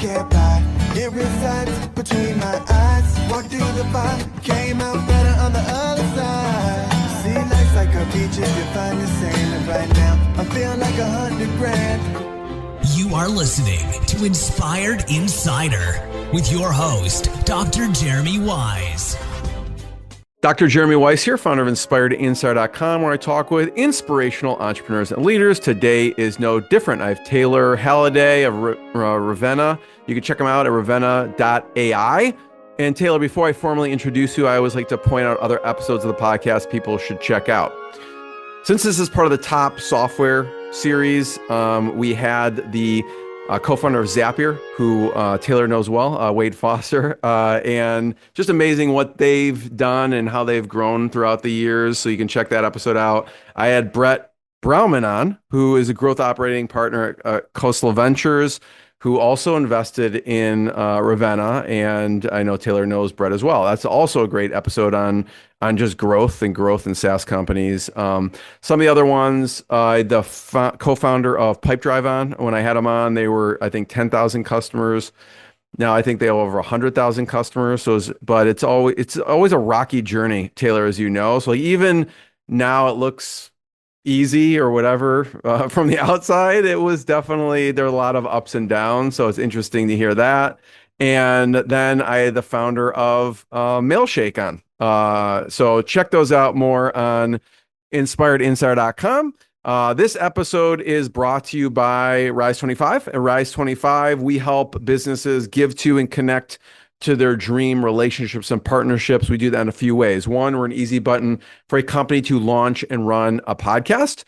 can't buy. It resides between my eyes. Walked through the fire, came out better on the other side. See, life's like a beach if you find the sand. And right now, I feel like 100 grand. You are listening to Inspired Insider with your host, Dr. Jeremy Wise. Dr. Jeremy Weiss here, founder of InspiredInsider.com, where I talk with inspirational entrepreneurs and leaders. Today is no different. I have Tylor Halliday of Ravenna. You can check them out at ravenna.ai. And Tylor, before I formally introduce you, I always like to point out other episodes of the podcast people should check out. Since this is part of the top software series, we had the co-founder of Zapier, who Tylor knows well, Wade Foster, and just amazing what they've done and how they've grown throughout the years. So you can check that episode out. I had Brett Brauman on, who is a growth operating partner at Khosla Ventures, who also invested in Ravenna, and I know Tylor knows Brett as well. That's also a great episode on just growth in SaaS companies. Some of the other ones, the co-founder of Pipedrive on, when I had him on, they were, I think, 10,000 customers. Now I think they have over 100,000 customers. But it's always a rocky journey, Tylor, as you know. So even now it looks easy or whatever from the outside. It was definitely, there are a lot of ups and downs. So it's interesting to hear that. And then I had the founder of Mailshake on. So check those out more on inspiredinsider.com. This episode is brought to you by Rise25. At Rise25, we help businesses give to and connect to their dream relationships and partnerships. We do that in a few ways. One, we're an easy button for a company to launch and run a podcast.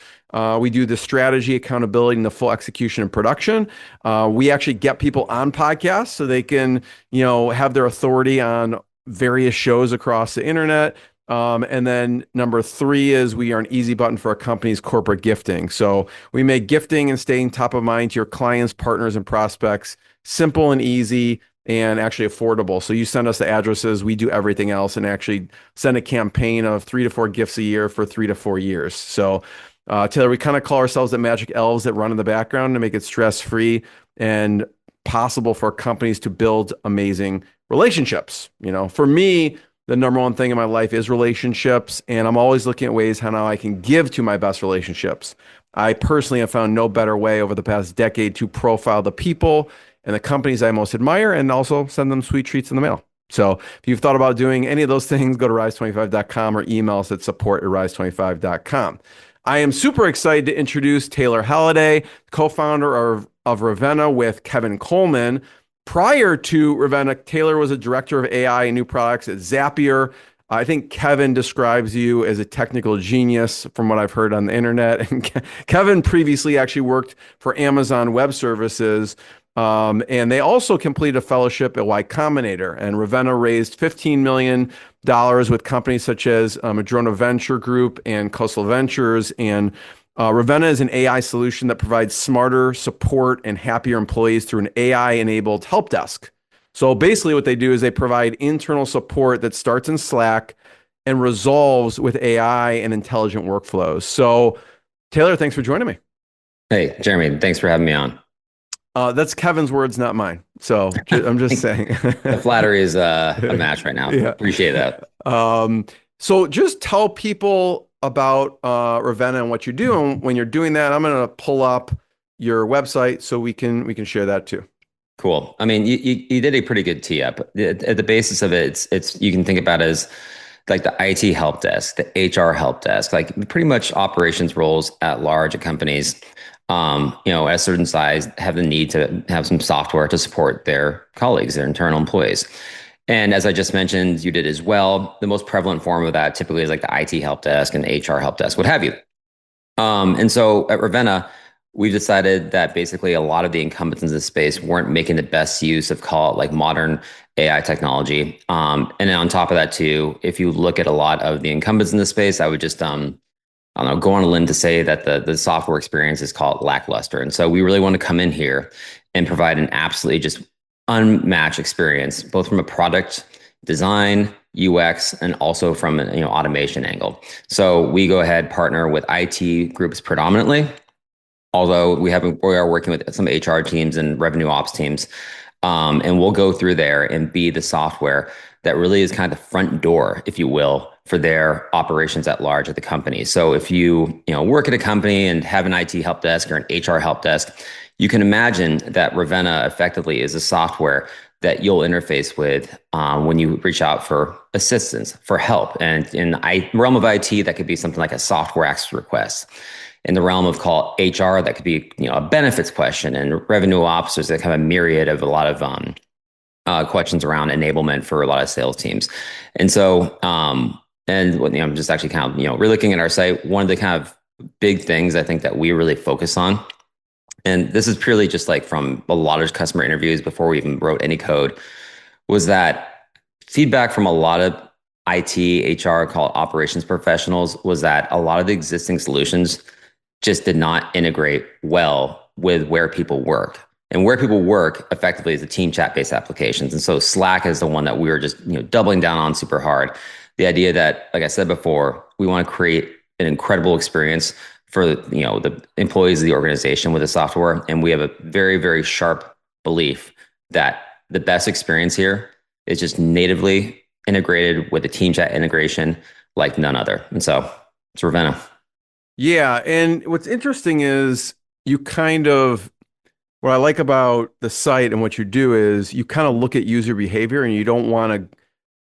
We do the strategy, accountability, and the full execution and production. We actually get people on podcasts so they can, have their authority on various shows across the internet. And then number 3 is we are an easy button for a company's corporate gifting. So we make gifting and staying top of mind to your clients, partners, and prospects simple and easy, and actually affordable. So you send us the addresses, we do everything else, and actually send a campaign of 3 to 4 gifts a year for 3 to 4 years. So Tylor, we kind of call ourselves the magic elves that run in the background to make it stress-free and possible for companies to build amazing relationships. For me, the number one thing in my life is relationships, and I'm always looking at ways how now I can give to my best relationships. I personally have found no better way over the past decade to profile the people and the companies I most admire, and also send them sweet treats in the mail. So if you've thought about doing any of those things, go to rise25.com or email us at support@rise25.com. I am super excited to introduce Tylor Halliday, co-founder of Ravenna with Kevin Coleman. Prior to Ravenna, Tylor was a director of AI and new products at Zapier. I think Kevin describes you as a technical genius from what I've heard on the internet. And Kevin previously actually worked for Amazon Web Services, and they also completed a fellowship at Combinator. And Ravenna raised $15 million with companies such as Madrona Venture Group and Khosla Ventures. And Ravenna is an AI solution that provides smarter support and happier employees through an AI-enabled help desk. So basically what they do is they provide internal support that starts in Slack and resolves with AI and intelligent workflows. So Tylor, thanks for joining me. Hey, Jeremy, thanks for having me on. That's Kevin's words, not mine. So I'm just saying. The flattery is a match right now. Yeah. Appreciate that. So just tell people about Ravenna and what you do. And when you're doing that, I'm going to pull up your website so we can share that too. Cool. I mean, you did a pretty good tee up. At the basis of it, it's you can think about it as like the IT help desk, the HR help desk, like pretty much operations roles at large at companies, at a certain size, have the need to have some software to support their colleagues, their internal employees. And as I just mentioned, you did as well. The most prevalent form of that typically is like the IT help desk and HR help desk, what have you. And so at Ravenna, we've decided that basically a lot of the incumbents in this space weren't making the best use of, call it like modern AI technology. And then on top of that too, if you look at a lot of the incumbents in this space, I would just, go on a limb to say that the software experience is called lackluster. And so we really want to come in here and provide an absolutely just unmatched experience, both from a product design, UX, and also from an automation angle. So we go ahead, partner with IT groups predominantly, although we are working with some HR teams and revenue ops teams. And we'll go through there and be the software that really is kind of the front door, if you will, for their operations at large at the company. So if you work at a company and have an IT help desk or an HR help desk, you can imagine that Ravenna effectively is a software that you'll interface with when you reach out for assistance, for help. And in the realm of IT, that could be something like a software access request. In the realm of call HR, that could be a benefits question, and revenue ops. There's a kind of myriad of a lot of questions around enablement for a lot of sales teams. And so, I'm just actually kind of relooking at our site. One of the kind of big things I think that we really focus on, and this is purely just like from a lot of customer interviews before we even wrote any code, was that feedback from a lot of IT, HR, called operations professionals, was that a lot of the existing solutions just did not integrate well with where people work. And where people work effectively is the team chat based applications. And so Slack is the one that we were just doubling down on super hard. The idea that, like I said before, we want to create an incredible experience for the employees of the organization with the software. And we have a very, very sharp belief that the best experience here is just natively integrated with the team chat integration like none other. And so it's Ravenna. Yeah. And what's interesting is what I like about the site and what you do is you kind of look at user behavior, and you don't want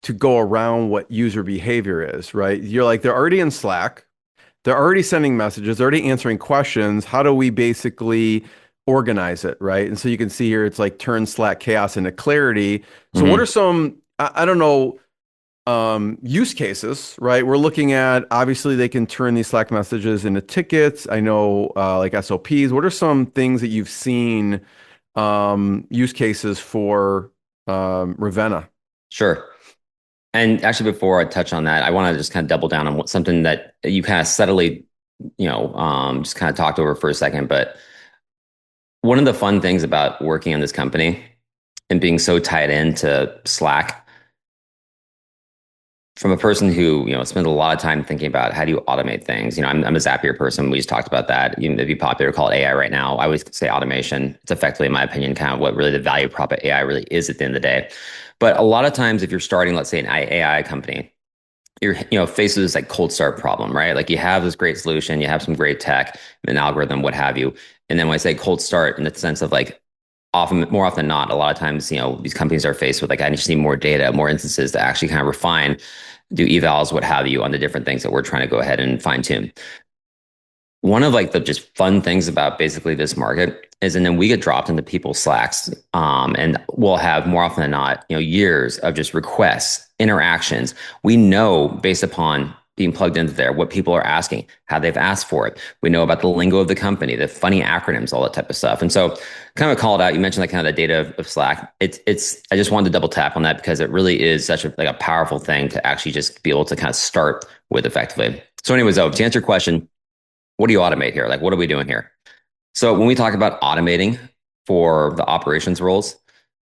to go around what user behavior is, right? You're like, they're already in Slack. They're already sending messages, they're already answering questions. How do we basically organize it, right? And so you can see here, it's like turn Slack chaos into clarity. So what are some, I don't know, use cases, right? We're looking at, obviously they can turn these Slack messages into tickets. I know like SOPs. What are some things that you've seen use cases for Ravenna? Sure. And actually, before I touch on that, I want to just kind of double down on something that you kind of subtly, just kind of talked over for a second. But one of the fun things about working in this company and being so tied into Slack, from a person who spends a lot of time thinking about how do you automate things. I'm a Zapier person. We just talked about that. It'd be popular to call it AI right now. I always say automation. It's effectively, in my opinion, kind of what really the value prop of AI really is at the end of the day. But a lot of times, if you're starting, let's say, an AI company, you're faced with this like cold start problem, right? Like you have this great solution, you have some great tech, an algorithm, what have you. And then when I say cold start, in the sense of like, more often than not, a lot of times, these companies are faced with like, I just need more data, more instances to actually kind of refine, do evals, what have you, on the different things that we're trying to go ahead and fine tune. One of like the just fun things about basically this market is, and then we get dropped into people's Slacks, and we'll have more often than not, years of just requests, interactions. We know based upon being plugged into there, what people are asking, how they've asked for it. We know about the lingo of the company, the funny acronyms, all that type of stuff. And so kind of call it out. You mentioned like kind of the data of Slack. I just wanted to double tap on that because it really is such a powerful thing to actually just be able to kind of start with effectively. So anyways, though, to answer your question, what do you automate here? Like, what are we doing here? So when we talk about automating for the operations roles,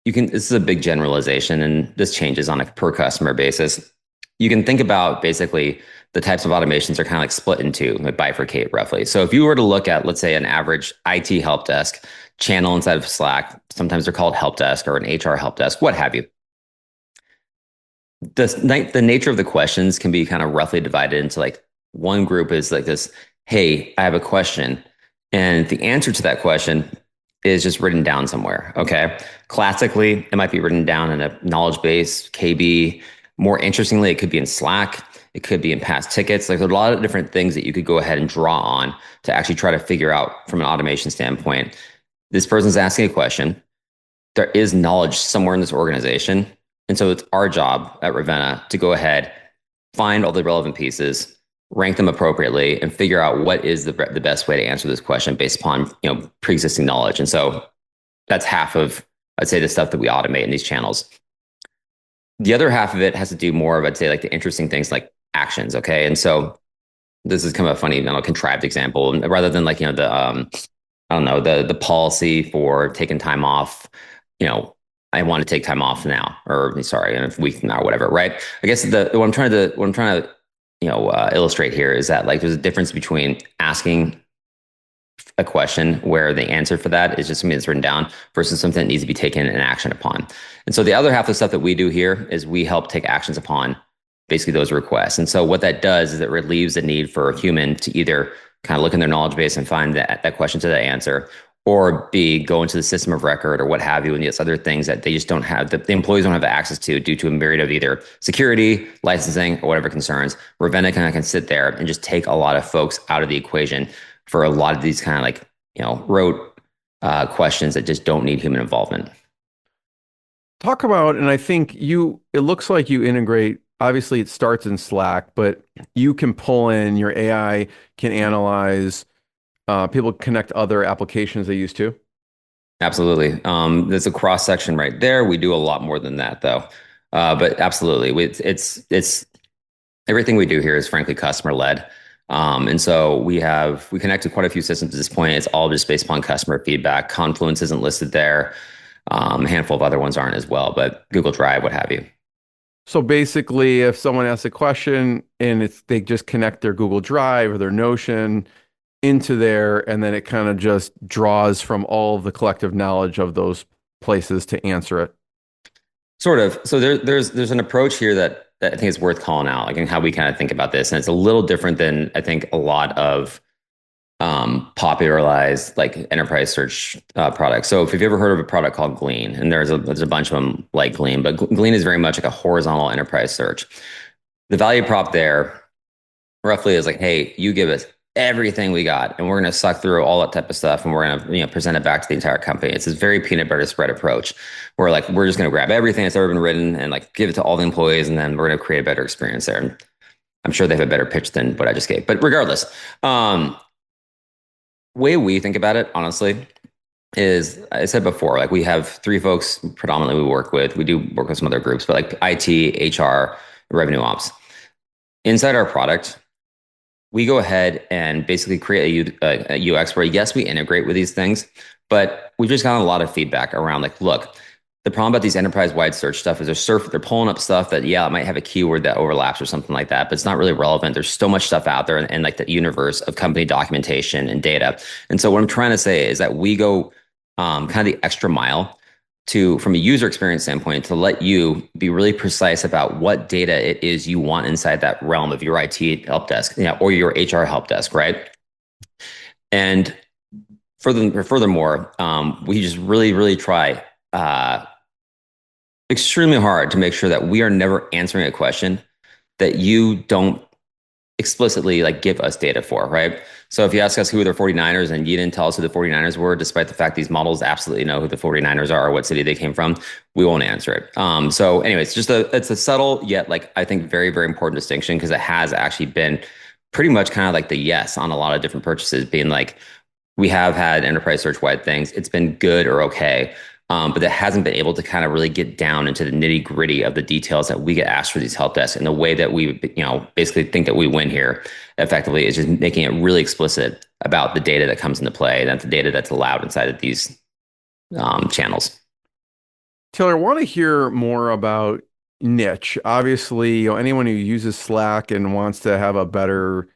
this is a big generalization, and this changes on a per customer basis. You can think about basically the types of automations are kind of like split into, like bifurcate roughly. So if you were to look at, let's say, an average IT help desk channel inside of Slack, sometimes they're called help desk or an HR help desk, what have you. The nature of the questions can be kind of roughly divided into like one group is like this, hey, I have a question. And the answer to that question is just written down somewhere. Okay. Classically, it might be written down in a knowledge base, KB. More interestingly, it could be in Slack. It could be in past tickets. Like there's a lot of different things that you could go ahead and draw on to actually try to figure out from an automation standpoint. This person's asking a question. There is knowledge somewhere in this organization. And so it's our job at Ravenna to go ahead, find all the relevant pieces, rank them appropriately, and figure out what is the best way to answer this question based upon pre-existing knowledge. And so that's half of, I'd say, the stuff that we automate in these channels. The other half of it has to do more of, I'd say, like the interesting things like actions. Okay. And so this is kind of a funny, contrived example. And rather than like, the policy for taking time off, I want to take time off now, or sorry, in a week from now, or whatever. Right. I guess what I'm trying to illustrate here is that like there's a difference between asking a question where the answer for that is just something that's written down versus something that needs to be taken an action upon. And so the other half of the stuff that we do here is we help take actions upon basically those requests. And so what that does is it relieves the need for a human to either kind of look in their knowledge base and find that question to that answer, or B, go into the system of record or what have you, and these other things that they just don't have, that the employees don't have access to due to a myriad of either security, licensing, or whatever concerns. Ravenna kind of can sit there and just take a lot of folks out of the equation for a lot of these kind of like, rote questions that just don't need human involvement. Talk about, and I think it looks like you integrate, obviously it starts in Slack, but you can pull in, your AI can analyze, people connect other applications they use too. Absolutely. There's a cross section right there. We do a lot more than that though. But absolutely, it's everything we do here is frankly customer led. And so we connected quite a few systems at this point. It's all just based upon customer feedback. Confluence isn't listed there. A handful of other ones aren't as well, but Google Drive, what have you. So basically, if someone asks a question and they just connect their Google Drive or their Notion into there, and then it kind of just draws from all of the collective knowledge of those places to answer it. Sort of. So there's an approach here that I think is worth calling out, like in how we kind of think about this, and it's a little different than I think a lot of popularized like enterprise search products. So if you've ever heard of a product called Glean, and there's a bunch of them like Glean, but Glean is very much like a horizontal enterprise search. The value prop there roughly is like, hey, you give us everything we got, and we're going to suck through all that type of stuff, and we're going to present it back to the entire company. It's this very peanut butter spread approach, where like we're just going to grab everything that's ever been written and like give it to all the employees, and then we're going to create a better experience there. And I'm sure they have a better pitch than what I just gave, but regardless, way we think about it, honestly, is I said before, like we have 3 folks predominantly we work with. We do work with some other groups, but like IT, HR, revenue ops. Inside our product, we go ahead and basically create a UX where, yes, we integrate with these things, but we've just gotten a lot of feedback around like, look, the problem about these enterprise-wide search stuff is they're pulling up stuff that, yeah, it might have a keyword that overlaps or something like that, but it's not really relevant. There's so much stuff out there in like the universe of company documentation and data. And so what I'm trying to say is that we go kind of the extra mile from a user experience standpoint, to let you be really precise about what data it is you want inside that realm of your IT help desk, or your HR help desk, right? And furthermore, we just really, really try extremely hard to make sure that we are never answering a question that you don't explicitly like give us data for, right? So if you ask us who are the 49ers and you didn't tell us who the 49ers were, despite the fact these models absolutely know who the 49ers are or what city they came from, we won't answer it. So anyway, it's a subtle yet like I think very, very important distinction, because it has actually been pretty much kind of like the yes on a lot of different purchases, being like, we have had enterprise search wide things. It's been good or okay. But it hasn't been able to kind of really get down into the nitty gritty of the details that we get asked for these help desks. And the way that we, basically think that we win here effectively is just making it really explicit about the data that comes into play, and the data that's allowed inside of these channels. Taylor, I want to hear more about niche. Obviously, anyone who uses Slack and wants to have a better,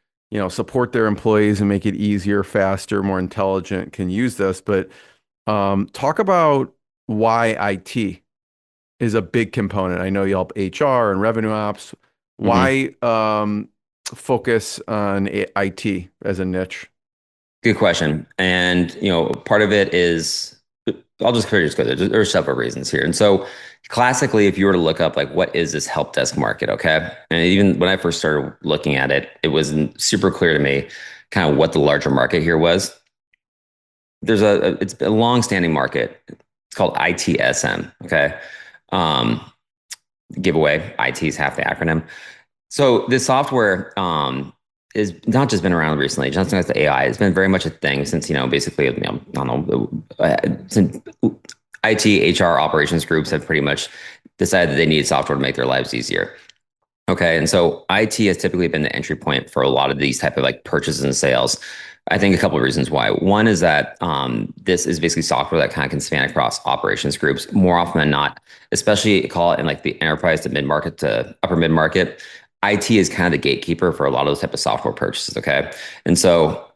support their employees and make it easier, faster, more intelligent can use this. But talk about why IT is a big component. I know you help HR and revenue ops. Why focus on IT as a niche? Good question. And, part of it is, I'll just go there. There are several reasons here. And so classically, if you were to look up, like, what is this help desk market? Okay. And even when I first started looking at it, it wasn't super clear to me kind of what the larger market here was. It's a long-standing market. It's called ITSM. Okay. Giveaway, IT is half the acronym. So this software is not just been around recently. It's not just the AI. It's been very much a thing since, basically, I don't know, since IT, HR operations groups have pretty much decided that they need software to make their lives easier. Okay. And so IT has typically been the entry point for a lot of these type of like purchases and sales. I think a couple of reasons why. One is that this is basically software that kind of can span across operations groups more often than not, especially call it in like the enterprise to mid-market to upper mid-market. IT is kind of the gatekeeper for a lot of those type of software purchases. Okay. And so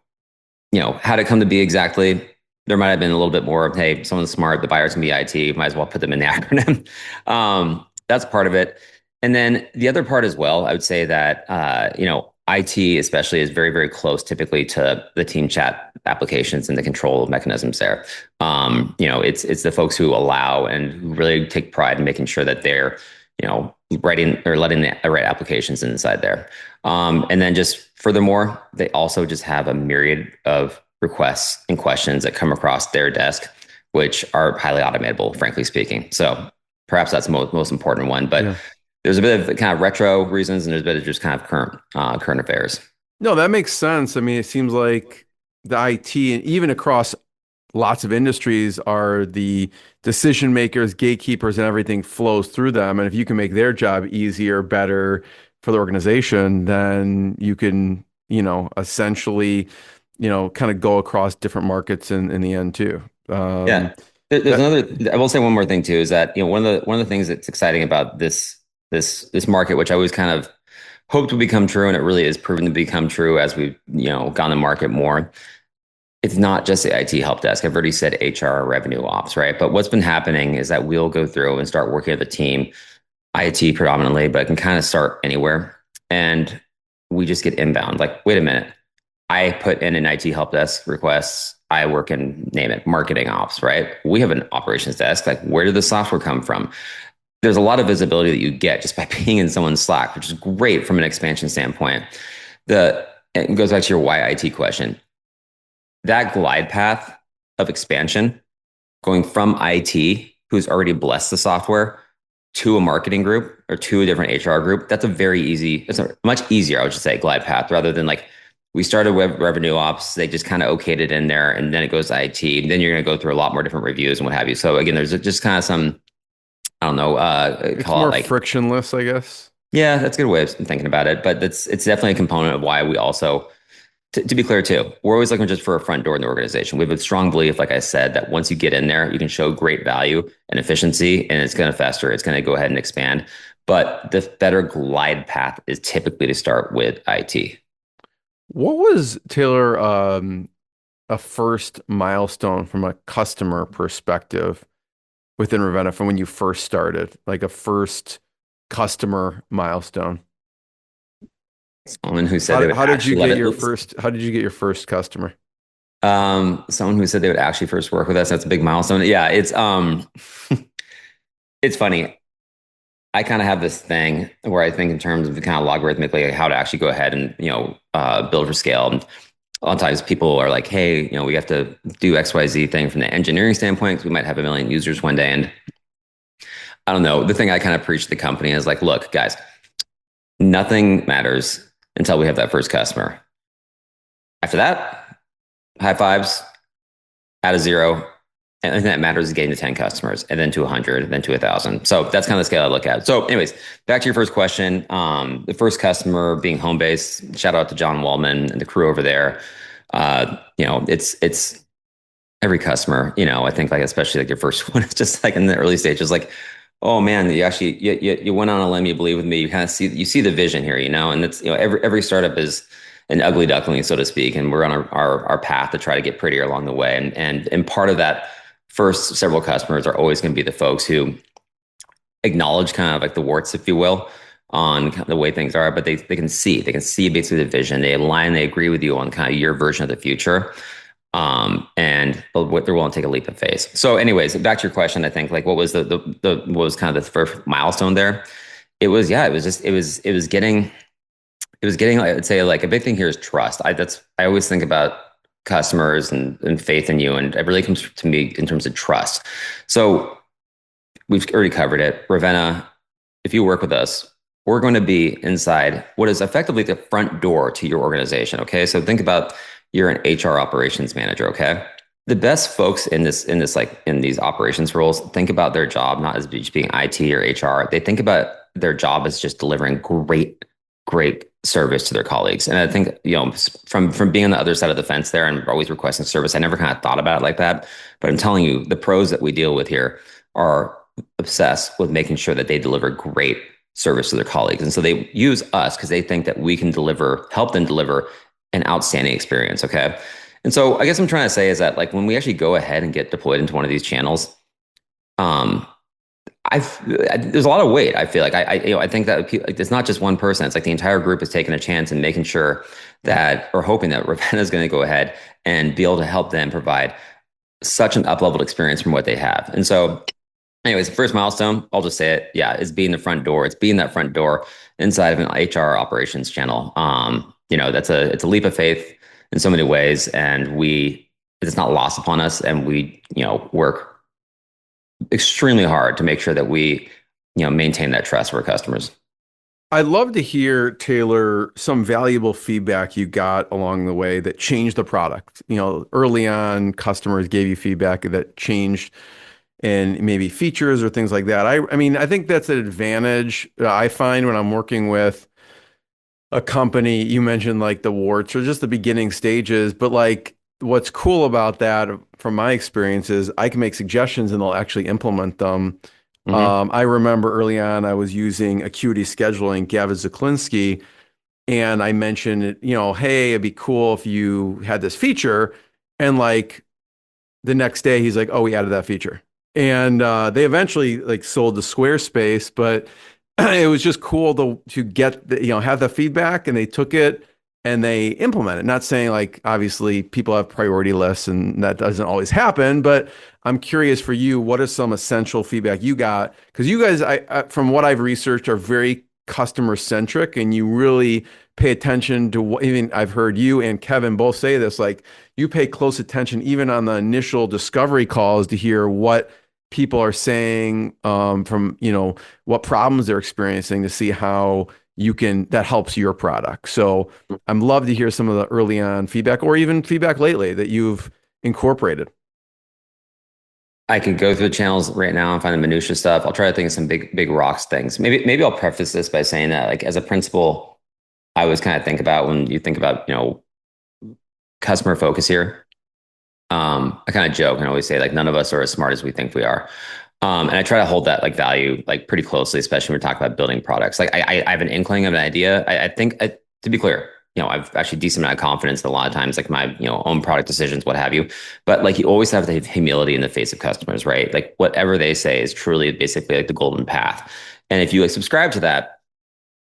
How to come to be exactly. There might have been a little bit more of, hey, someone's smart, the buyer's gonna be IT, might as well put them in the acronym. That's part of it. And then the other part as well, I would say that, IT especially is very, very close typically to the team chat applications and the control mechanisms there. It's the folks who allow and who really take pride in making sure that they're, writing or letting the right applications inside there. And then just furthermore, they also just have a myriad of requests and questions that come across their desk, which are highly automatable, frankly speaking. So perhaps that's the most important one. But there's a bit of kind of retro reasons, and there's a bit of just kind of current affairs. No, that makes sense. I mean, it seems like the IT, and even across lots of industries, are the decision makers, gatekeepers, and everything flows through them. And if you can make their job easier, better for the organization, then you can, essentially, kind of go across different markets in the end too. Yeah. There's another, I will say one more thing too, is that, one of the things that's exciting about this market, which I always kind of hoped would become true, and it really is proven to become true as we've, gone to market more. It's not just the IT help desk. I've already said HR, revenue ops, right? But what's been happening is that we'll go through and start working with the team, IT predominantly, but it can kind of start anywhere. And we just get inbound. Like, wait a minute. I put in an IT help desk request. I work in, name it, marketing ops, right? We have an operations desk. Like, where did the software come from? There's a lot of visibility that you get just by being in someone's Slack, which is great from an expansion standpoint. It goes back to your why IT question. That glide path of expansion, going from IT, who's already blessed the software, to a marketing group or to a different HR group, it's a much easier, I would just say, glide path, rather than like, we started with revenue ops, they just kind of okayed it in there, and then it goes to IT, and then you're going to go through a lot more different reviews and what have you. So again, there's just kind of some, I don't know, it's more like frictionless, I guess. Yeah, that's a good way of thinking about it. But it's definitely a component of why we also, to be clear too, we're always looking just for a front door in the organization. We have a strong belief, like I said, that once you get in there, you can show great value and efficiency, and it's going to fester. It's going to go ahead and expand. But the better glide path is typically to start with IT. What was, Taylor, a first milestone from a customer perspective within Ravenna from when you first started, like a first customer milestone? Someone who said how did you get your first customer? Someone who said they would actually first work with us. That's a big milestone. Yeah, it's it's funny. I kind of have this thing where I think in terms of the kind of logarithmically, like how to actually go ahead and build for scale. And a lot of times people are like, hey, we have to do XYZ thing from the engineering standpoint, because we might have 1 million users one day. And I don't know. The thing I kind of preach to the company is like, look, guys, nothing matters until we have that first customer. After that, high fives, add a zero. And that matters is getting to 10 customers, and then to 100, then to 1,000. So that's kind of the scale I look at. So anyways, back to your first question. The first customer being home-based, shout out to John Wallman and the crew over there. It's every customer, I think, like, especially like your first one, it's just like in the early stages, like, oh man, you went on a limb, you believe with me, you kind of see the vision here, and it's, every startup is an ugly duckling, so to speak. And we're on our path to try to get prettier along the way. And part of that first several customers are always going to be the folks who acknowledge kind of like the warts, if you will, on the way things are, but they can see basically the vision. They align, they agree with you on kind of your version of the future. And what they're willing to take a leap of faith. So anyways, back to your question, I think, like, what was what was kind of the first milestone there? It was getting, I would say, like, a big thing here is trust. I always think about customers and faith in you, and it really comes to me in terms of trust. So we've already covered it. Ravenna, if you work with us, we're going to be inside what is effectively the front door to your organization. Okay. So think about, you're an HR operations manager. Okay. The best folks in these operations roles think about their job not as just being IT or HR. They think about their job as just delivering great service to their colleagues. And I think, from being on the other side of the fence there and always requesting service, I never kind of thought about it like that. But I'm telling you, the pros that we deal with here are obsessed with making sure that they deliver great service to their colleagues. And so they use us because they think that we can help them deliver an outstanding experience. Okay. And so I guess I'm trying to say is that like when we actually go ahead and get deployed into one of these channels, um, there's a lot of weight. I feel like I think that like, it's not just one person. It's like the entire group is taking a chance and making sure that or hoping that Ravenna is going to go ahead and be able to help them provide such an up-leveled experience from what they have. And so, anyways, the first milestone, I'll just say it. Yeah, is being the front door. It's being that front door inside of an HR operations channel. It's a leap of faith in so many ways, and it's not lost upon us, and we work extremely hard to make sure that we maintain that trust for our customers. I'd love to hear, Taylor, some valuable feedback you got along the way that changed the product. Early on, customers gave you feedback that changed and maybe features or things like that. I mean, I think that's an advantage I find when I'm working with a company. You mentioned like the warts or just the beginning stages, but like what's cool about that from my experience is I can make suggestions and they'll actually implement them. Hmm. I remember early on I was using Acuity Scheduling, Gavin Zaklinski, and I mentioned, hey, it'd be cool if you had this feature. And like the next day he's like, oh, we added that feature. And they eventually like sold to Squarespace, but it was just cool to get have the feedback, and they took it and they implement it. Not saying like obviously people have priority lists and that doesn't always happen, but I'm curious for you, what is some essential feedback you got? Because you guys, from what I've researched, are very customer centric, and you really pay attention to what, even I've heard you and Kevin both say this, like you pay close attention even on the initial discovery calls to hear what people are saying, from what problems they're experiencing, to see how that helps your product. So I'm love to hear some of the early on feedback or even feedback lately that you've incorporated. I could go through the channels right now and find the minutia stuff. I'll try to think of some big rocks things. Maybe I'll preface this by saying that like as a principle, I always kind of think about when you think about customer focus here. I kind of joke and always say like none of us are as smart as we think we are. And I try to hold that like value like pretty closely, especially when we're talking about building products. Like I have an inkling of an idea. I think to be clear, I've actually decent amount of confidence in a lot of times, like my own product decisions, what have you. But like you always have to have humility in the face of customers, right? Like whatever they say is truly basically like the golden path. And if you like subscribe to that,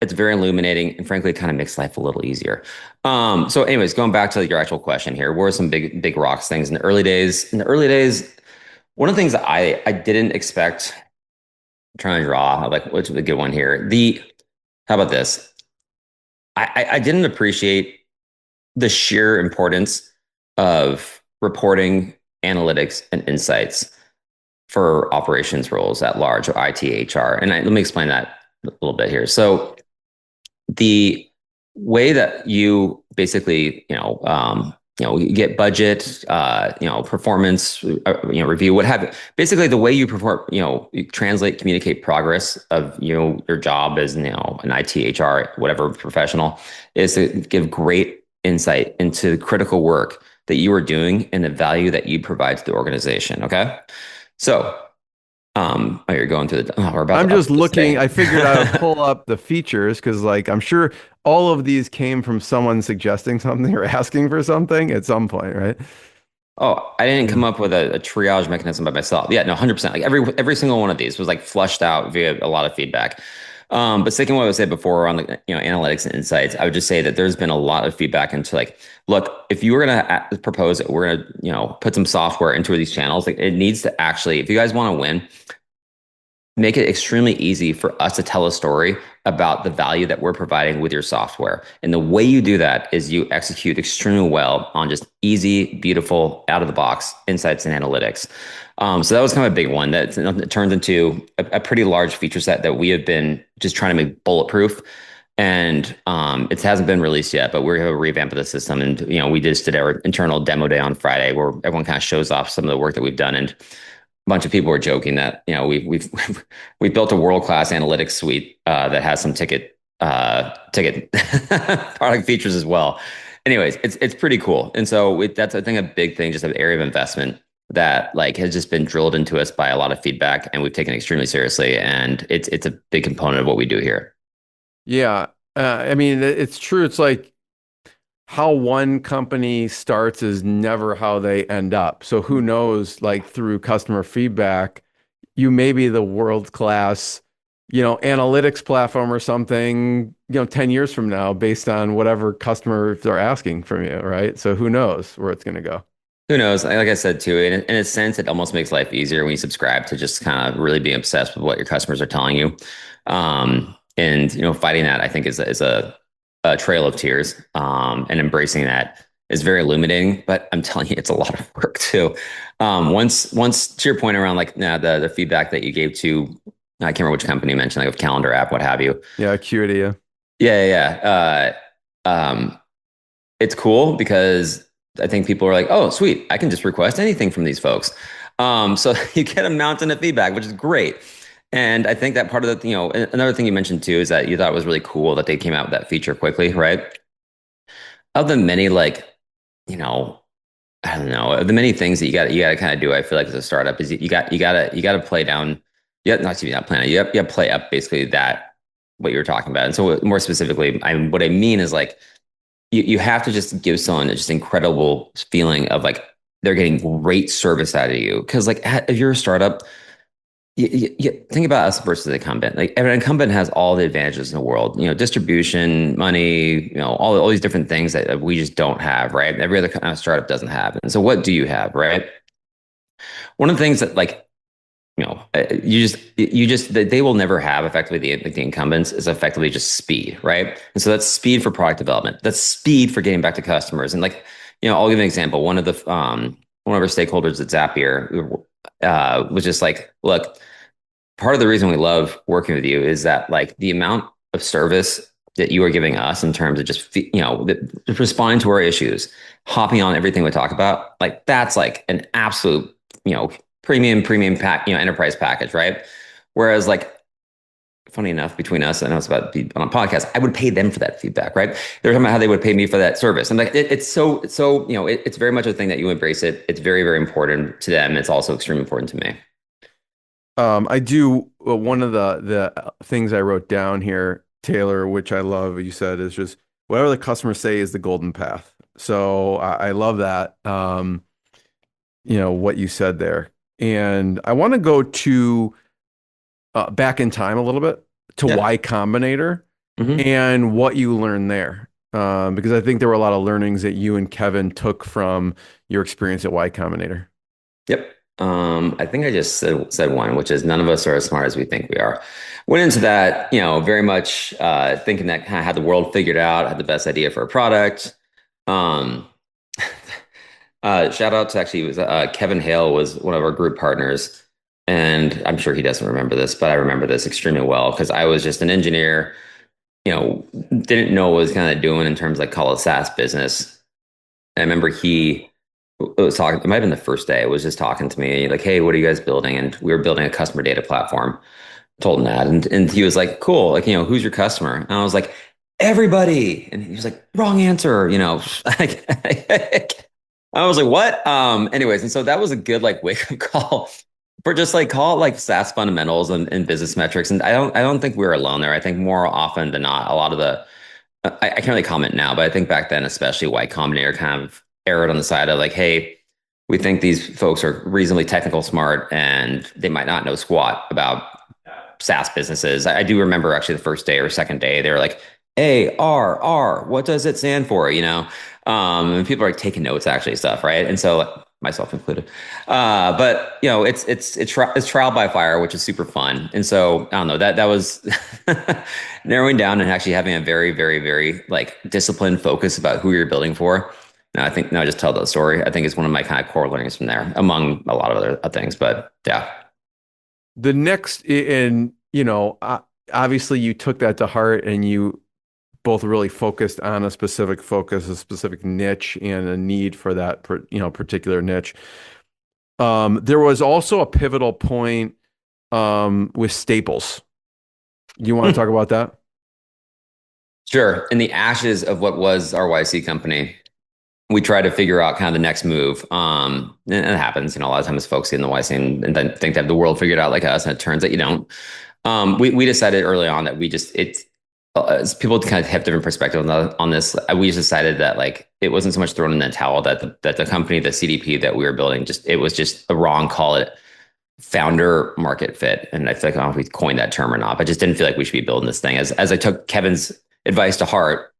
it's very illuminating and frankly, it kind of makes life a little easier. So anyways, going back to like, your actual question here, what are some big rocks things in the early days? In the early days, one of the things that I didn't expect, I'm trying to draw, like, what's a good one here? How about this? I didn't appreciate the sheer importance of reporting, analytics, and insights for operations roles at large, or IT, HR. And let me explain that a little bit here. So the way that you basically, you get budget, performance, review, what have you. Basically, the way you perform, you translate, communicate progress of your job as an IT, HR, whatever professional, is to give great insight into critical work that you are doing and the value that you provide to the organization. Okay, so you're going through we're about I'm to just update this looking, today. I figured I would pull up the features because like I'm sure all of these came from someone suggesting something or asking for something at some point, right? Oh, I didn't Yeah. come up with a triage mechanism by myself. Yeah, no, 100%. Like every single one of these was like flushed out via a lot of feedback. But sticking with what I said before on the analytics and insights, I would just say that there's been a lot of feedback into like, look, if you were gonna propose that we're gonna put some software into these channels, like it needs to actually, if you guys want to win, make it extremely easy for us to tell a story about the value that we're providing with your software. And the way you do that is you execute extremely well on just easy, beautiful, out of the box insights and analytics. So that was kind of a big one that turned into a pretty large feature set that we have been just trying to make bulletproof. And it hasn't been released yet, but we're going to revamp of the system. And we just did our internal demo day on Friday, where everyone kind of shows off some of the work that we've done. And a bunch of people were joking that we built a world class analytics suite that has some ticket product features as well. Anyways, it's pretty cool, and so that's I think a big thing, just an area of investment that like has just been drilled into us by a lot of feedback, and we've taken it extremely seriously, and it's a big component of what we do here. Yeah. I mean, it's true. It's like how one company starts is never how they end up. So who knows, like through customer feedback, you may be the world-class, analytics platform or something, 10 years from now based on whatever customers are asking from you, right? So who knows where it's going to go. Who knows? Like I said too, in a sense, it almost makes life easier when you subscribe to just kind of really being obsessed with what your customers are telling you. And fighting that I think is a trail of tears. And embracing that is very illuminating. But I'm telling you, it's a lot of work too. Once to your point around like the feedback that you gave to, I can't remember which company you mentioned, like a calendar app, what have you. Yeah, Acuity. Yeah. Yeah, yeah. It's cool because I think people are like, oh, sweet, I can just request anything from these folks. So you get a mountain of feedback, which is great. And I think that part of the, another thing you mentioned too is that you thought it was really cool that they came out with that feature quickly, right? Of the many, like, you know, I don't know, of the many things that you got to kind of do, I feel like as a startup is you got to play down, yeah, not to be not plan, you have to play up basically that what you're talking about. And so more specifically, what I mean is like you have to just give someone a just incredible feeling of like they're getting great service out of you. Because like if you're a startup, you think about us versus the incumbent. Like an incumbent has all the advantages in the world, distribution, money, all these different things that we just don't have, right? Every other kind of startup doesn't have. And so what do you have, right? One of the things that like they will never have effectively the incumbents is effectively just speed, right? And so that's speed for product development. That's speed for getting back to customers. And like, I'll give an example. One of our stakeholders at Zapier was just like, look, part of the reason we love working with you is that like the amount of service that you are giving us in terms of just responding to our issues, hopping on everything we talk about, like that's like an absolute premium pack, enterprise package, right? Whereas like, funny enough, between us, I know it's about to be on a podcast, I would pay them for that feedback, right? They're talking about how they would pay me for that service. And like, it's very much a thing that you embrace it. It's very, very important to them. It's also extremely important to me. I do one of the things I wrote down here, Taylor, which I love, you said is just whatever the customers say is the golden path. So I love that, what you said there. And I want to go to back in time a little bit to Yeah. Y Combinator Mm-hmm. and what you learned there. Because I think there were a lot of learnings that you and Kevin took from your experience at Y Combinator. Yep. I think I just said one, which is none of us are as smart as we think we are. Went into that, very much thinking that kind of had the world figured out, had the best idea for a product. Um, Shout out to actually, it was Kevin Hale was one of our group partners, and I'm sure he doesn't remember this, but I remember this extremely well because I was just an engineer, didn't know what I was kind of doing in terms of like call it SaaS business. And I remember he was talking, it might have been the first day, it was just talking to me like, hey, what are you guys building? And we were building a customer data platform. Told him that. And he was like, cool. Like, who's your customer? And I was like, everybody. And he was like, wrong answer, I was like, what? Anyways. And so that was a good like wake up call for just like call it like SaaS fundamentals and business metrics. And I don't think we were alone there. I think more often than not, a lot of I can't really comment now, but I think back then, especially Y Combinator kind of erred on the side of like, hey, we think these folks are reasonably technical smart and they might not know squat about SaaS businesses. I do remember actually the first day or second day, they were like, ARR, what does it stand for? And people are like taking notes, actually, stuff, right? And so, like, myself included. But it's trial by fire, which is super fun. And so I don't know that was narrowing down and actually having a very, very, very like disciplined focus about who you're building for. Now I just tell that story. I think it's one of my kind of core learnings from there, among a lot of other things. But yeah. The next, and obviously you took that to heart and you both really focused on a specific focus, a specific niche, and a need for that, particular niche. There was also a pivotal point with Staples. You want to talk about that? Sure. In the ashes of what was our YC company, we try to figure out kind of the next move. And it happens, a lot of times folks get in the YC and then think they have the world figured out like us, and it turns out you don't. We decided early on that people kind of have different perspectives on this. We just decided that like it wasn't so much thrown in the towel that the company, the CDP that we were building, just it was just a wrong call it founder market fit. And I feel like I don't know if we coined that term or not, but just didn't feel like we should be building this thing. As I took Kevin's advice to heart,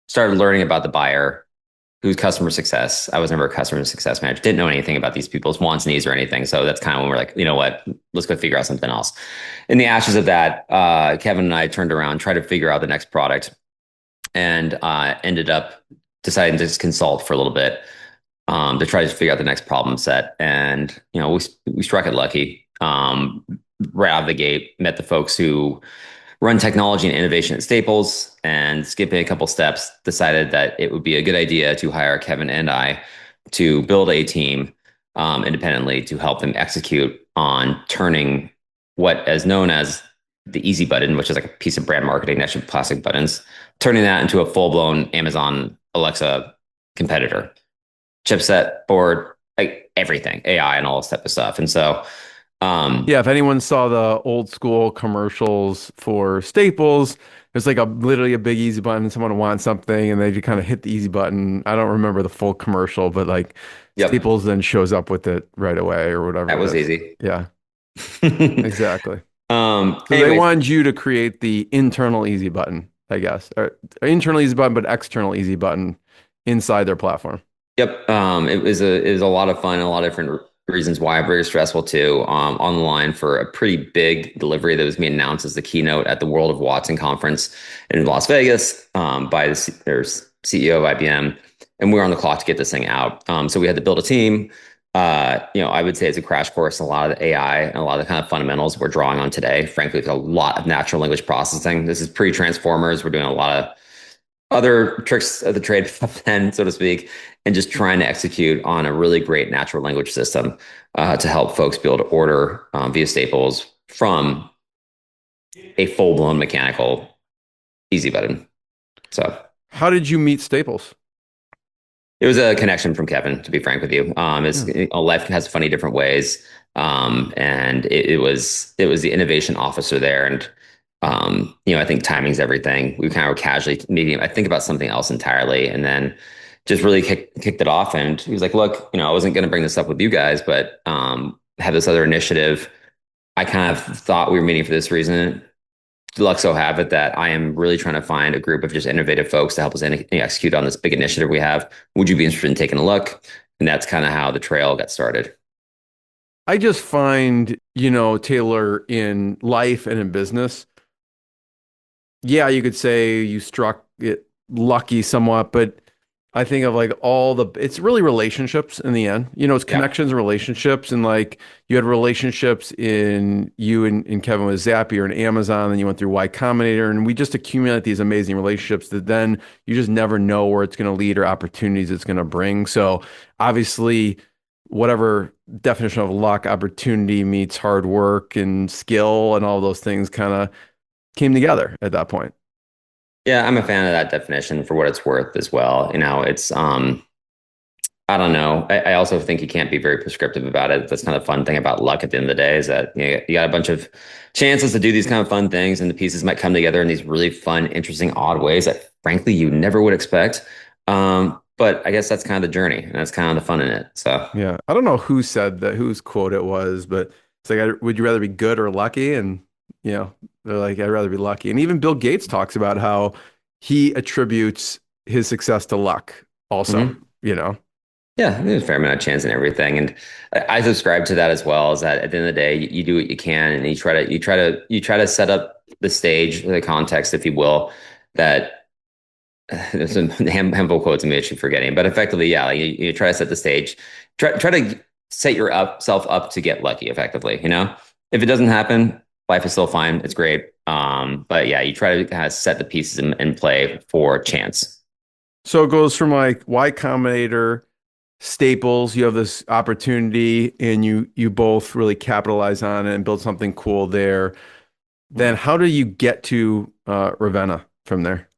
started learning about the buyer, who's customer success. I was never a customer success manager. Didn't know anything about these people's wants, needs, or anything. So that's kind of when we're like, you know what, let's go figure out something else. In the ashes of that, Kevin and I turned around, tried to figure out the next product, and ended up deciding to just consult for a little bit to try to figure out the next problem set. And we struck it lucky right out of the gate. Met the folks who run technology and innovation at Staples, and skipping a couple steps, decided that it would be a good idea to hire Kevin and I to build a team independently to help them execute on turning what is known as the easy button, which is like a piece of brand marketing next to plastic buttons, turning that into a full-blown Amazon Alexa competitor. Chipset, board, like everything, AI and all this type of stuff. And so yeah, if anyone saw the old school commercials for Staples, there's like literally a big easy button. Someone wants something and they just kind of hit the easy button. I don't remember the full commercial, but like yep, Staples then shows up with it right away or whatever. that was easy. Yeah, exactly. So they Anyways, wanted you to create the internal easy button, I guess, or internal easy button, but external easy button inside their platform. yep. It was a lot of fun, a lot of different reasons why. Very stressful too. On the line for a pretty big delivery that was being announced as the keynote at the World of Watson conference in Las Vegas by their CEO of IBM, and we were on the clock to get this thing out. So we had to build a team. I would say it's a crash course in a lot of the AI and a lot of the kind of fundamentals we're drawing on today. Frankly, it's a lot of natural language processing. This is pre-transformers. We're doing a lot of other tricks of the trade then, so to speak, and just trying to execute on a really great natural language system to help folks be able to order via Staples from a full-blown mechanical easy button. So How did you meet Staples? it was a connection from Kevin, to be frank with you. Life has funny different ways. And it was the innovation officer there. And, I think timing's everything. We kind of were casually meeting. I think about something else entirely. And then just really kicked it off. And he was like, look, I wasn't going to bring this up with you guys, but have this other initiative. I kind of thought we were meeting for this reason. Luck so have it that I am really trying to find a group of just innovative folks to help us execute on this big initiative we have. Would you be interested in taking a look? And that's kind of how the trail got started. I just find, Taylor, in life and in business, yeah, you could say you struck it lucky somewhat, but I think of like it's really relationships in the end. It's connections and relationships. And like you had relationships in you and Kevin with Zapier and Amazon, and you went through Y Combinator, and we just accumulate these amazing relationships that then you just never know where it's going to lead or opportunities it's going to bring. So obviously, whatever definition of luck, opportunity meets hard work and skill and all those things kind of came together at that point. Yeah, I'm a fan of that definition for what it's worth as well. It's I don't know. I also think you can't be very prescriptive about it. That's kind of the fun thing about luck at the end of the day is that you got a bunch of chances to do these kind of fun things, and the pieces might come together in these really fun, interesting, odd ways that frankly you never would expect. But I guess that's kind of the journey, and that's kind of the fun in it. So yeah, I don't know who said that, whose quote it was, but it's like, would you rather be good or lucky? And they're like, I'd rather be lucky. And even Bill Gates talks about how he attributes his success to luck also, Yeah, there's a fair amount of chance in everything, and I subscribe to that as well. Is that at the end of the day, you do what you can, and you try to set up the stage, the context, if you will. That there's a handful of quotes I'm actually forgetting, but effectively, yeah, like you try to set the stage, try to set yourself up to get lucky. Effectively, if it doesn't happen, life is still fine. It's great. But yeah, you try to kind of set the pieces in play for chance. So it goes from like Y Combinator, Staples, you have this opportunity and you both really capitalize on it and build something cool there. Then how do you get to Ravenna from there?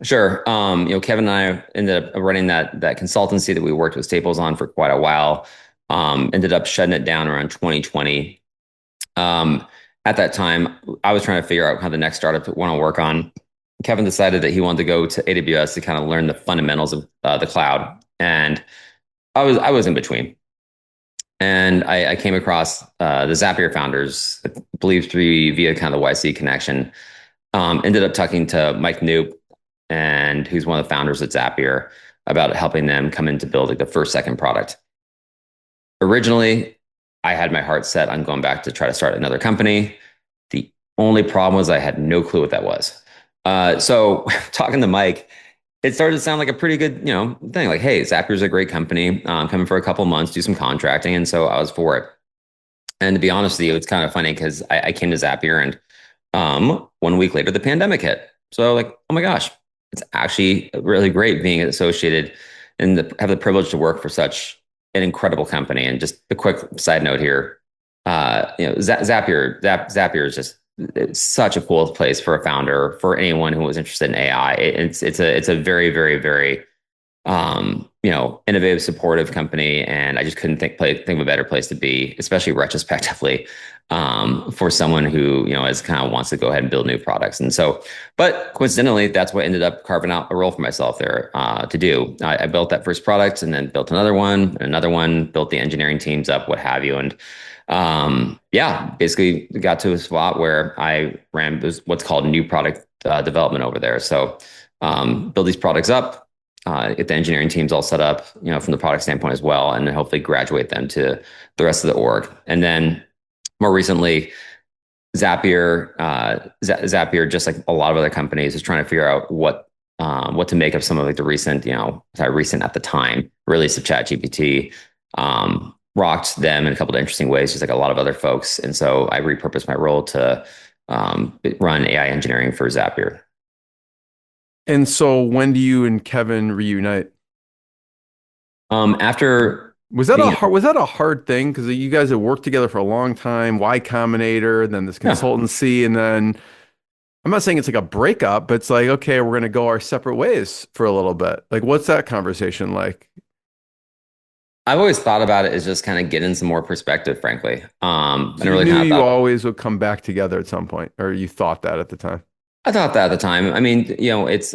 Sure. Kevin and I ended up running that consultancy that we worked with Staples on for quite a while. Ended up shutting it down around 2020. At that time, I was trying to figure out kind of the next startup to want to work on. Kevin decided that he wanted to go to AWS to kind of learn the fundamentals of the cloud, and I was in between. And I came across the Zapier founders, I believe via kind of the YC connection. Ended up talking to Mike Knoop, and who's one of the founders at Zapier, about helping them come in to build like the first second product. Originally, I had my heart set on going back to try to start another company. The only problem was I had no clue what that was. So talking to Mike, it started to sound like a pretty good, thing. Like, hey, Zapier's a great company. Coming for a couple of months, do some contracting, and so I was for it. And to be honest with you, it's kind of funny because I came to Zapier, and 1 week later, the pandemic hit. So like, oh my gosh, it's actually really great being associated and have the privilege to work for such an incredible company. And just a quick side note here, Zapier is just, it's such a cool place for a founder, for anyone who was interested in AI. It's a very, very, very innovative, supportive company, and I just couldn't think of a better place to be, especially retrospectively, for someone who is kind of wants to go ahead and build new products. And so, but coincidentally, that's what ended up carving out a role for myself there to do. I built that first product, and then built another one, built the engineering teams up, what have you, and basically got to a spot where I ran what's called new product development over there. So build these products up. Get the engineering teams all set up, from the product standpoint as well, and then hopefully graduate them to the rest of the org. And then more recently, Zapier, just like a lot of other companies, is trying to figure out what to make of some of like the recent, recent at the time release of ChatGPT. Rocked them in a couple of interesting ways, just like a lot of other folks. And so I repurposed my role to run AI engineering for Zapier. And so when do you and Kevin reunite? After was that a hard thing? Because you guys have worked together for a long time, Y Combinator, then this consultancy, and then I'm not saying it's like a breakup, but it's like, okay, we're going to go our separate ways for a little bit. Like, what's that conversation like? I've always thought about it as just kind of getting some more perspective, frankly. So you knew you always would come back together at some point, or you thought that at the time? I thought that at the time. I mean, it's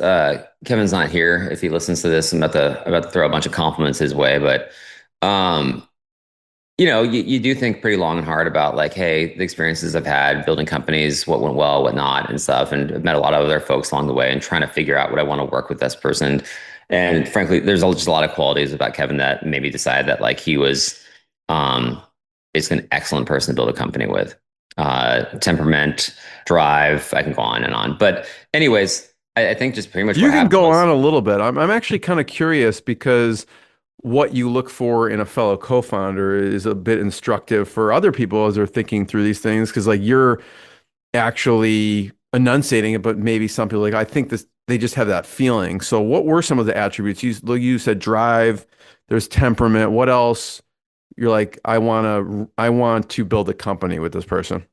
Kevin's not here. If he listens to this, I'm about to throw a bunch of compliments his way, but you do think pretty long and hard about like, hey, the experiences I've had building companies, what went well, what not, and stuff. And I've met a lot of other folks along the way, and trying to figure out what I want to work with this person. And frankly, there's just a lot of qualities about Kevin that made me decide that like he was basically an excellent person to build a company with. Temperament, drive, I can go on and on. But anyways, I think just pretty much you can go on a little bit. I'm actually kind of curious, because what you look for in a fellow co-founder is a bit instructive for other people as they're thinking through these things. Because like you're actually enunciating it, but maybe some people like, I think this, they just have that feeling. So what were some of the attributes? You said drive, there's temperament. What else? You're like, I want to build a company with this person.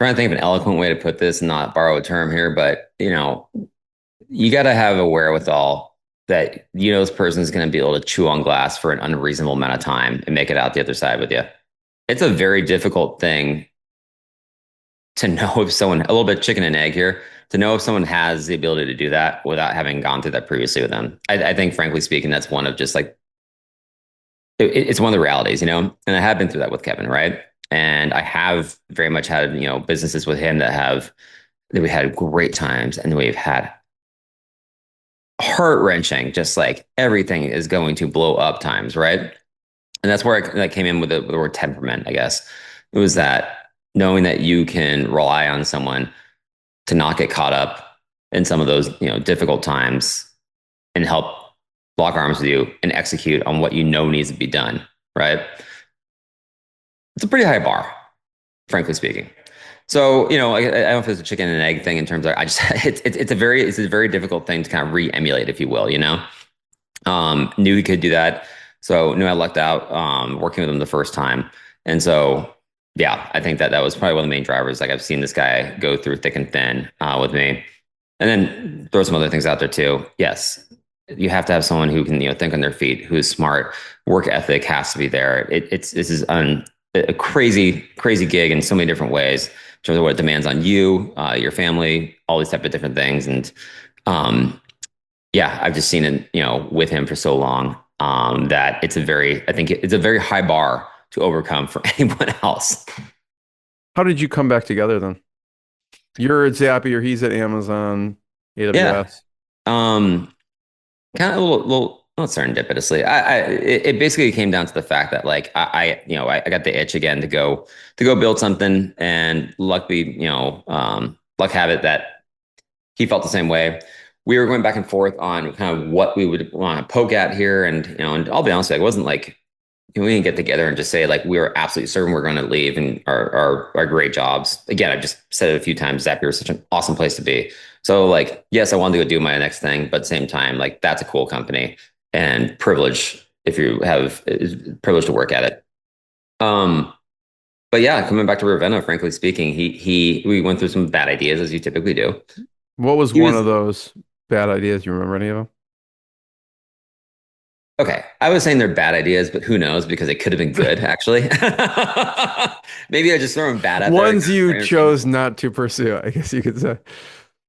Trying to think of an eloquent way to put this and not borrow a term here, but you got to have a wherewithal that this person is going to be able to chew on glass for an unreasonable amount of time and make it out the other side with you. It's a very difficult thing to know if someone, a little bit chicken and egg here, to know if someone has the ability to do that without having gone through that previously with them. I think, frankly speaking, that's one of just like, it's one of the realities, and I have been through that with Kevin, right? And I have very much had, businesses with him that we had great times, and we've had heart-wrenching, just like everything is going to blow up times, right? And that's where I came in with the word temperament, I guess. It was that knowing that you can rely on someone to not get caught up in some of those, difficult times, and help lock arms with you and execute on what needs to be done, right? It's a pretty high bar, frankly speaking. So, I don't know if it's a chicken and egg thing in terms of, it's a very difficult thing to kind of re-emulate, if you will, knew he could do that. So knew I lucked out, working with him the first time. And so, yeah, I think that was probably one of the main drivers. Like, I've seen this guy go through thick and thin, with me. And then throw some other things out there too. Yes, you have to have someone who can, think on their feet, who's smart. Work ethic has to be there. This is a crazy gig in so many different ways. terms of what it demands on you, your family, all these type of different things. And um, yeah, I've just seen it, with him for so long that I think it's a very high bar to overcome for anyone else. How did you come back together then? You're at Zapier, he's at Amazon, Yeah. AWS. Um, Kind of a little not serendipitously. It basically came down to the fact that like I got the itch again to go build something, and luckily, luck have it that he felt the same way. We were going back and forth on kind of what we would want to poke at here, and I'll be honest, with you, it wasn't like we didn't get together and just say like we were absolutely certain we're going to leave and our great jobs. Again, I've just said it a few times. Zapier is such an awesome place to be. So like, yes, I wanted to go do my next thing, but at the same time, like that's a cool company and privilege if you have is privilege to work at it. Um, but yeah, coming back to Ravenna, frankly speaking, we went through some bad ideas as you typically do. What was He one of was those bad ideas? You remember any of them? Okay, I was saying they're bad ideas, but who knows? Because it could have been good, actually. Maybe I just throw them bad out there. Ones you chose not to pursue, I guess you could say.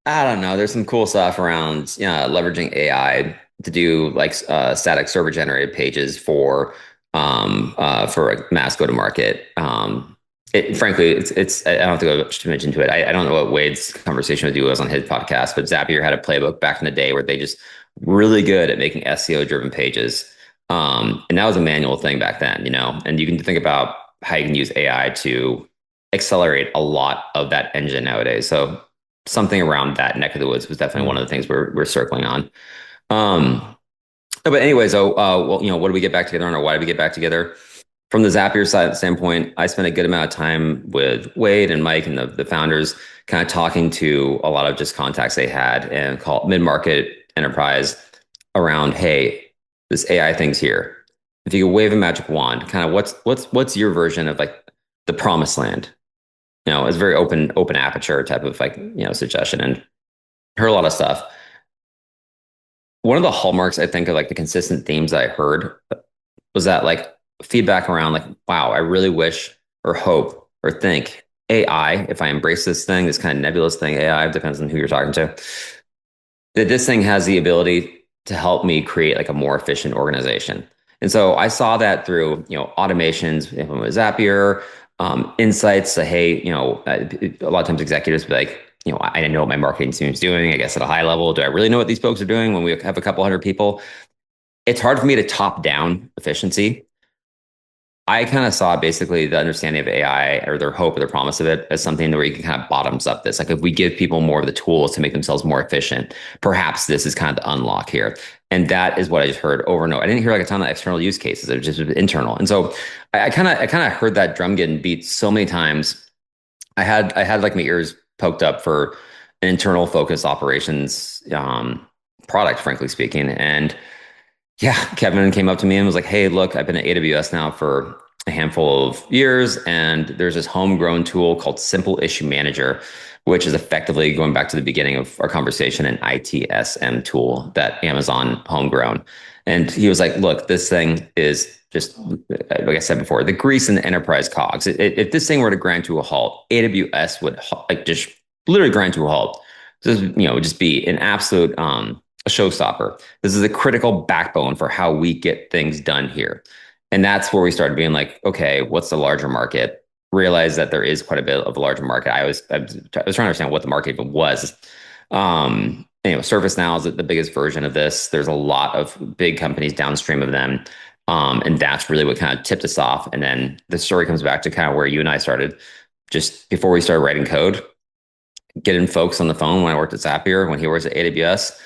I don't know. There's some cool stuff around, leveraging AI to do like static server generated pages for a mass go to market. Frankly, it's I don't have to go too much into it. I don't know what Wade's conversation with you was on his podcast, but Zapier had a playbook back in the day where they just really good at making SEO driven pages. And that was a manual thing back then, and you can think about how you can use AI to accelerate a lot of that engine nowadays. So something around that neck of the woods was definitely one of the things we're circling on. Um, but anyways, what do we get back together on, or why do we get back together? From the Zapier side standpoint, I spent a good amount of time with Wade and Mike and the founders, kind of talking to a lot of just contacts they had and call mid-market enterprise around, hey, this AI thing's here. If you could wave a magic wand, kind of what's your version of like the promised land? It's very open aperture type of like, suggestion, and heard a lot of stuff. One of the hallmarks, I think, of like the consistent themes that I heard was that like feedback around like, wow, I really wish or hope or think AI, if I embrace this thing, this kind of nebulous thing, AI, depends on who you're talking to, that this thing has the ability to help me create like a more efficient organization. And so I saw that through, automations with Zapier, insights. Hey, a lot of times executives be like, I didn't know what my marketing team is doing. I guess at a high level, do I really know what these folks are doing when we have a couple hundred people? It's hard for me to top down efficiency. I kind of saw basically the understanding of AI or their hope or their promise of it as something where you can kind of bottoms up this. Like if we give people more of the tools to make themselves more efficient, perhaps this is kind of the unlock here. And that is what I just heard over and over. I didn't hear like a ton of external use cases. It was just internal. And so I kind of heard that drum getting beat so many times. I had like my ears poked up for an internal focus operations product, frankly speaking. And yeah, Kevin came up to me and was like, hey, look, I've been at AWS now for a handful of years, and there's this homegrown tool called Simple Issue Manager, which is effectively going back to the beginning of our conversation, an ITSM tool that Amazon homegrown. And he was like, look, this thing is just, like I said before, the grease in the enterprise cogs. If this thing were to grind to a halt, AWS would like just literally grind to a halt. This, would just be an absolute a showstopper. This is a critical backbone for how we get things done here. And that's where we started being like, okay, what's the larger market? Realize that there is quite a bit of a larger market. I was trying to understand what the market even was. ServiceNow is the biggest version of this. There's a lot of big companies downstream of them. And that's really what kind of tipped us off. And then the story comes back to kind of where you and I started just before we started writing code, getting folks on the phone when I worked at Zapier, when he works at AWS,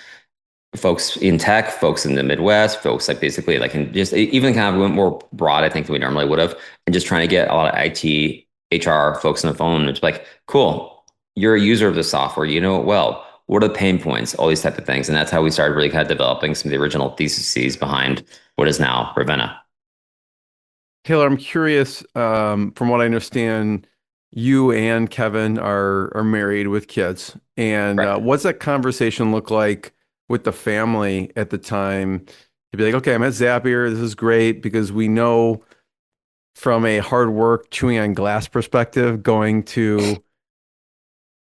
folks in tech, folks in the Midwest, folks like basically like in just even kind of went more broad, I think, than we normally would have, and just trying to get a lot of IT, HR folks on the phone. It's like, cool, you're a user of the software, you know it well. What are the pain points? All these type of things. And that's how we started really kind of developing some of the original theses behind what is now Ravenna. Taylor, I'm curious, from what I understand, you and Kevin are married with kids. And Right. what's that conversation look like with the family at the time to be like, okay, I'm at Zapier. This is great because we know from a hard work chewing on glass perspective, going to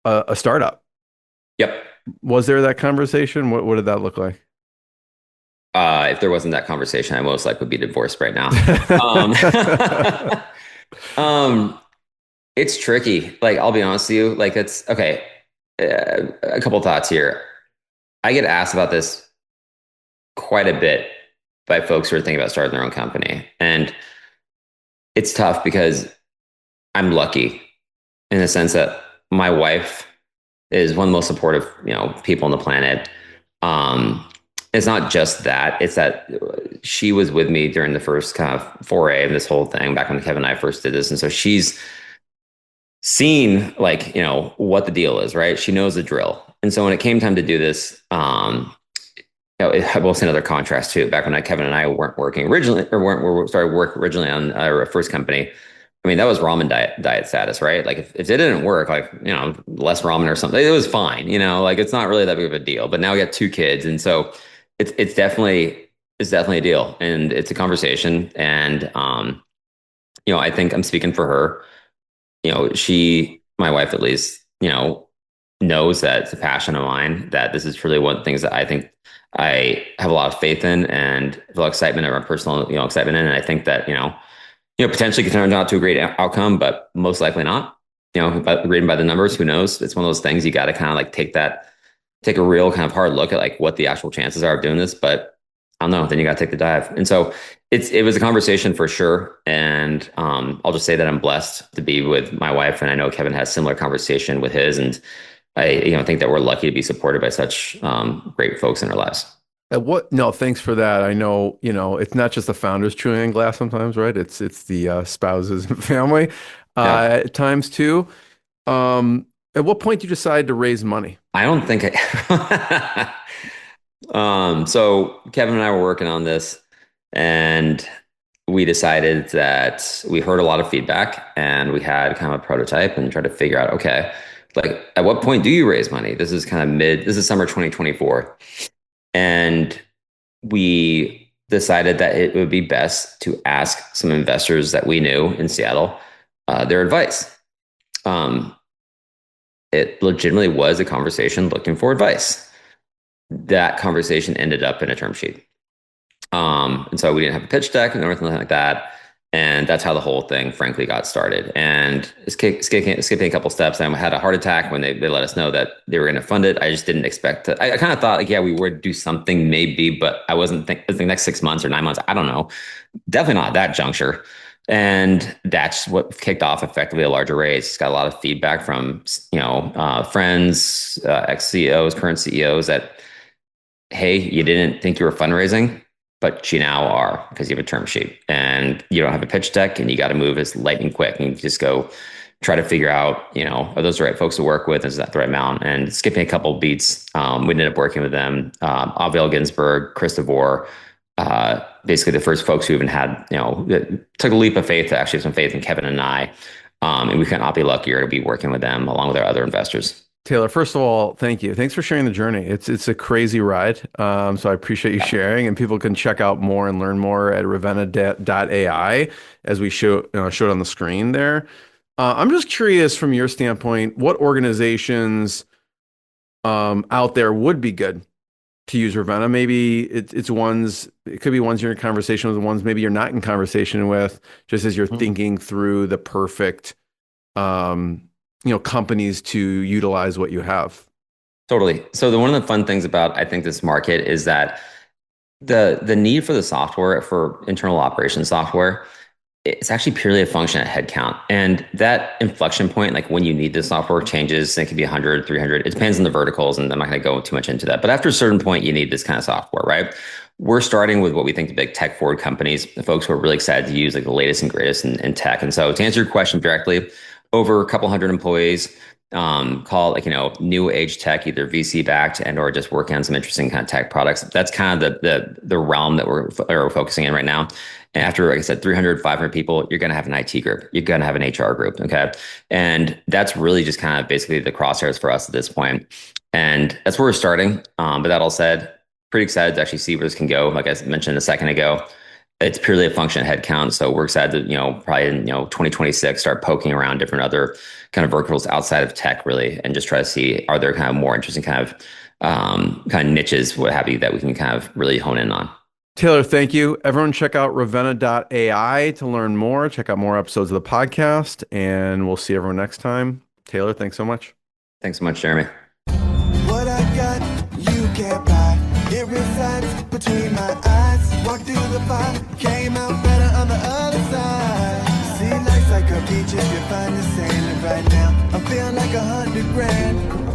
a startup. Yep. Was there that conversation? What did that look like? If there wasn't that conversation, I most likely would be divorced right now. Um, um, it's tricky. Like, I'll be honest with you. Like, it's okay. A couple thoughts here. I get asked about this quite a bit by folks who are thinking about starting their own company. And it's tough because I'm lucky in the sense that my wife is one of the most supportive, people on the planet. Um, it's not just that; it's that she was with me during the first kind of foray of this whole thing back when Kevin and I first did this, and so she's seen like what the deal is, right? She knows the drill, and so when it came time to do this, I will say another contrast too. Back when Kevin and I weren't working originally, or weren't started work originally on our first company. I mean, that was ramen diet status, right? Like if it didn't work, like, less ramen or something, it was fine, like it's not really that big of a deal. But now we got two kids. And so it's definitely a deal, and it's a conversation. And, I think I'm speaking for her. My wife at least, knows that it's a passion of mine, that this is truly one of the things that I think I have a lot of faith in and a lot of excitement around personal, excitement in. And I think that, potentially could turn out to a great outcome, but most likely not. But reading by the numbers, who knows? It's one of those things you got to kind of like take a real kind of hard look at like what the actual chances are of doing this. But I don't know. Then you got to take the dive. And so it was a conversation for sure. And I'll just say that I'm blessed to be with my wife, and I know Kevin has similar conversation with his, and I think that we're lucky to be supported by such great folks in our lives. No, thanks for that. I know, it's not just the founders chewing on glass sometimes, right? It's the spouses and family Yeah. at times too. At what point do you decide to raise money? I don't think so Kevin and I were working on this, and we decided that we heard a lot of feedback, and we had kind of a prototype and tried to figure out, okay, like at what point do you raise money? This is this is summer 2024. And we decided that it would be best to ask some investors that we knew in Seattle their advice. It legitimately was a conversation looking for advice. That conversation ended up in a term sheet. And so we didn't have a pitch deck and everything like that. And that's how the whole thing, frankly, got started. And skipping a couple steps, I had a heart attack when they let us know that they were going to fund it. I just didn't expect to. I kind of thought, like, yeah, we would do something maybe, but I wasn't the next 6 months or 9 months. I don't know. Definitely not at that juncture. And that's what kicked off effectively a larger raise. It's got a lot of feedback from friends, ex CEOs, current CEOs that, hey, you didn't think you were fundraising, but you now are, because you have a term sheet and you don't have a pitch deck, and you got to move as lightning quick, and you just go try to figure out, are those the right folks to work with? Is that the right amount? And skipping a couple of beats, we ended up working with them, Aviel Ginsberg, Chris DeVore, basically the first folks who even had, took a leap of faith to actually have some faith in Kevin and I. And we could not be luckier to be working with them along with our other investors. Taylor, first of all, thank you. Thanks for sharing the journey. It's a crazy ride. So I appreciate you sharing, and people can check out more and learn more at Ravenna.ai, as we showed on the screen there. I'm just curious from your standpoint, what organizations out there would be good to use Ravenna? Maybe it could be ones you're in conversation with, ones maybe you're not in conversation with, just as you're thinking through the perfect companies to utilize what you have. Totally. So one of the fun things about, I think, this market is that the need for the software, for internal operations software, it's actually purely a function of headcount. And that inflection point, like when you need the software, changes. It could be 100, 300. It depends on the verticals, and I'm not going to go too much into that. But after a certain point, you need this kind of software, right? We're starting with what we think the big tech forward companies, the folks who are really excited to use like the latest and greatest in tech. And so to answer your question directly, over a couple hundred employees, call it like, new age tech, either VC backed and or just working on some interesting kind of tech products. That's kind of the realm that we're focusing in right now. And after, like I said, 300, 500 people, you're going to have an IT group. You're going to have an HR group. Okay. And that's really just kind of basically the crosshairs for us at this point. And that's where we're starting. But that all said, pretty excited to actually see where this can go. Like I mentioned a second ago, it's purely a function of headcount. So we're excited to, probably in, 2026, start poking around different other kind of verticals outside of tech really, and just try to see, are there kind of more interesting kind of niches, what have you, that we can kind of really hone in on. Tylor, thank you. Everyone check out Ravenna.ai to learn more. Check out more episodes of the podcast, and we'll see everyone next time. Tylor, thanks so much. Thanks so much, Jeremy. What I got, you can't buy. It resides between my eyes. Walked through the fire, came out better on the other side. See, life's like a beach if you find the sand. And right now, I'm feeling like 100 grand.